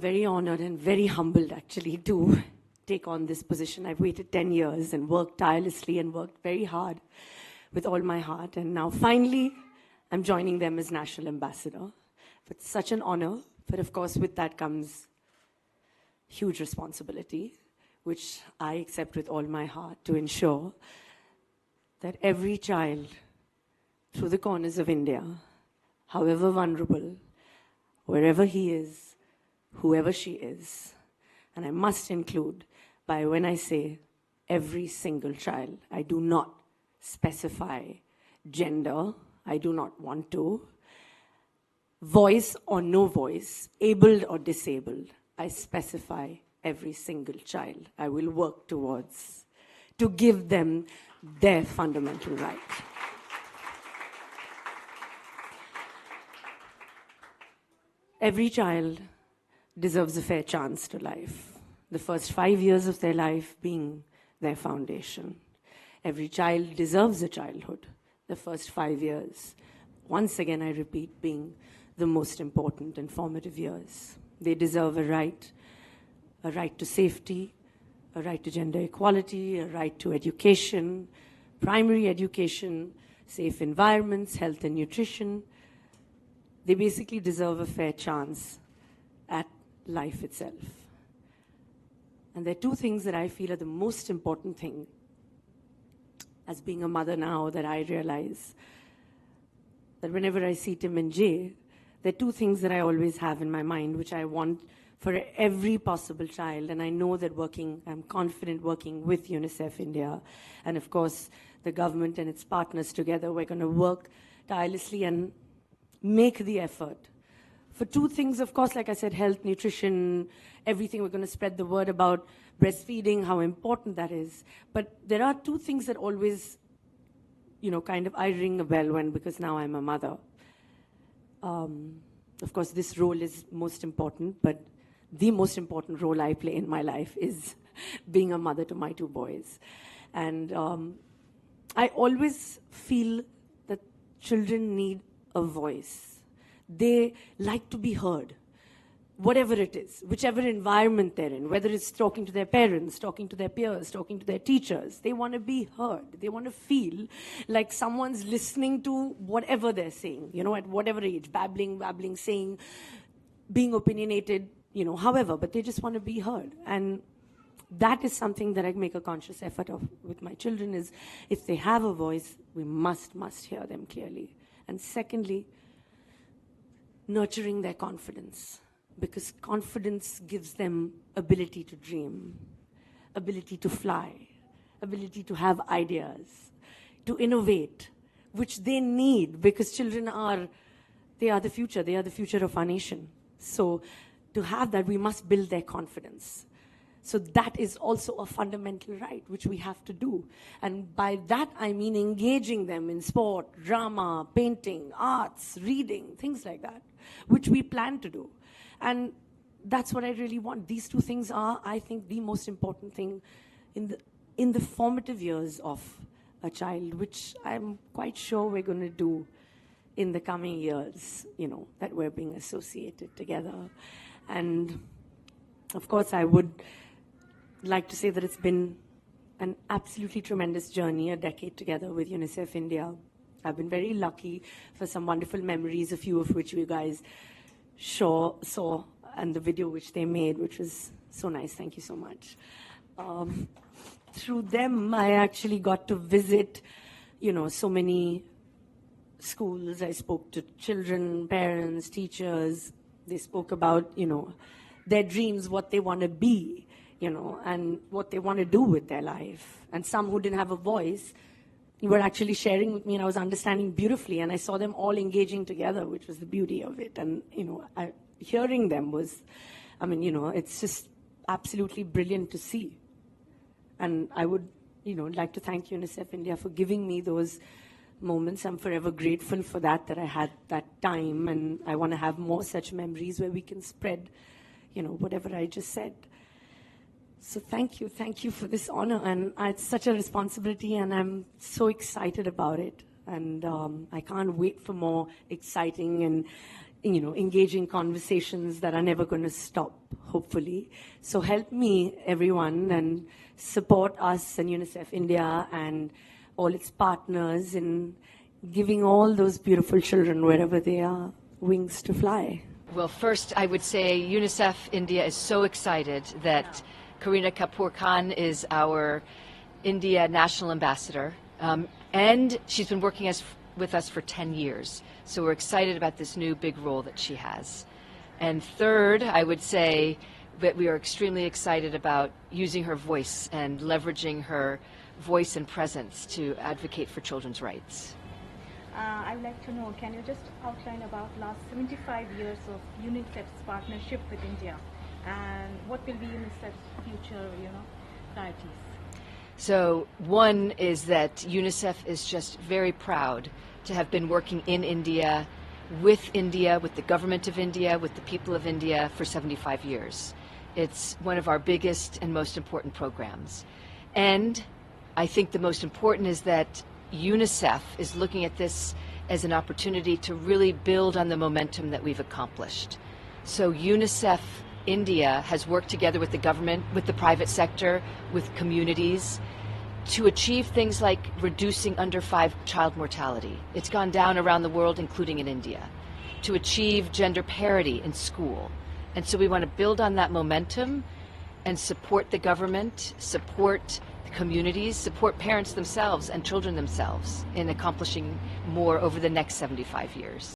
very honored and very humbled, actually, to take on this position. I've waited 10 years and worked tirelessly and worked very hard with all my heart. And now, finally, I'm joining them as National Ambassador. It's such an honor. But of course, with that comes huge responsibility, which I accept with all my heart to ensure that every child through the corners of India, however vulnerable, wherever he is, whoever she is, and I must include by when I say every single child, I do not specify gender, I do not want to, voice or no voice, abled or disabled, I specify every single child I will work towards to give them their fundamental right. Every child deserves a fair chance to life, the first 5 years of their life being their foundation. Every child deserves a childhood, the first 5 years, once again I repeat, being the most important and formative years. They deserve a right to safety, a right to gender equality, a right to education, primary education, safe environments, health and nutrition. They basically deserve a fair chance at life itself. And there are two things that I feel are the most important thing as being a mother now that I realize that whenever I see Tim and Jay, there are two things that I always have in my mind, which I want for every possible child. And I know that I'm confident working with UNICEF India, and of course, the government and its partners together, we're going to work tirelessly and make the effort. For two things, of course, like I said, health, nutrition, everything. We're going to spread the word about breastfeeding, how important that is. But there are two things that always, kind of I ring a bell because now I'm a mother. Of course, this role is most important, but the most important role I play in my life is being a mother to my two boys. And I always feel that children need a voice. They like to be heard, whatever it is, whichever environment they're in, whether it's talking to their parents, talking to their peers, talking to their teachers. They want to be heard. They want to feel like someone's listening to whatever they're saying, at whatever age, babbling, saying, being opinionated, however, but they just want to be heard. And that is something that I make a conscious effort of with my children is if they have a voice, we must hear them clearly. And secondly, nurturing their confidence, because confidence gives them ability to dream, ability to fly, ability to have ideas, to innovate, which they need because children are the future. They are the future of our nation. So to have that, we must build their confidence. So that is also a fundamental right, which we have to do. And by that, I mean engaging them in sport, drama, painting, arts, reading, things like that, which we plan to do. And that's what I really want. These two things are, I think, the most important thing in the formative years of a child, which I'm quite sure we're going to do in the coming years, that we're being associated together. And of course, I would like to say that it's been an absolutely tremendous journey, a decade together with UNICEF India. I've been very lucky for some wonderful memories, a few of which you guys saw and the video which they made, which was so nice. Thank you so much. Through them, I actually got to visit, so many schools. I spoke to children, parents, teachers. They spoke about, their dreams, what they want to be, and what they want to do with their life. And some who didn't have a voice were actually sharing with me, and I was understanding beautifully. And I saw them all engaging together, which was the beauty of it. And, hearing them was, it's just absolutely brilliant to see. And I would, like to thank UNICEF India for giving me those moments. I'm forever grateful for that I had that time. And I want to have more such memories where we can spread, whatever I just said. So thank you for this honor. And it's such a responsibility, and I'm so excited about it. And I can't wait for more exciting and engaging conversations that are never going to stop, hopefully. So help me, everyone, and support us and UNICEF India and all its partners in giving all those beautiful children, wherever they are, wings to fly. Well, first, I would say UNICEF India is so excited that Kareena Kapoor Khan is our India National Ambassador, and she's been working with us for 10 years. So we're excited about this new big role that she has. And third, I would say that we are extremely excited about using her voice and leveraging her voice and presence to advocate for children's rights. I'd like to know, can you just outline about last 75 years of UNICEF's partnership with India, and what will be UNICEF's future, priorities? So one is that UNICEF is just very proud to have been working in India, with the government of India, with the people of India for 75 years. It's one of our biggest and most important programs. And I think the most important is that UNICEF is looking at this as an opportunity to really build on the momentum that we've accomplished. So UNICEF India has worked together with the government, with the private sector, with communities, to achieve things like reducing under 5 child mortality. It's gone down around the world, including in India. To achieve gender parity in school. And so we want to build on that momentum and support the government, support the communities, support parents themselves and children themselves in accomplishing more over the next 75 years.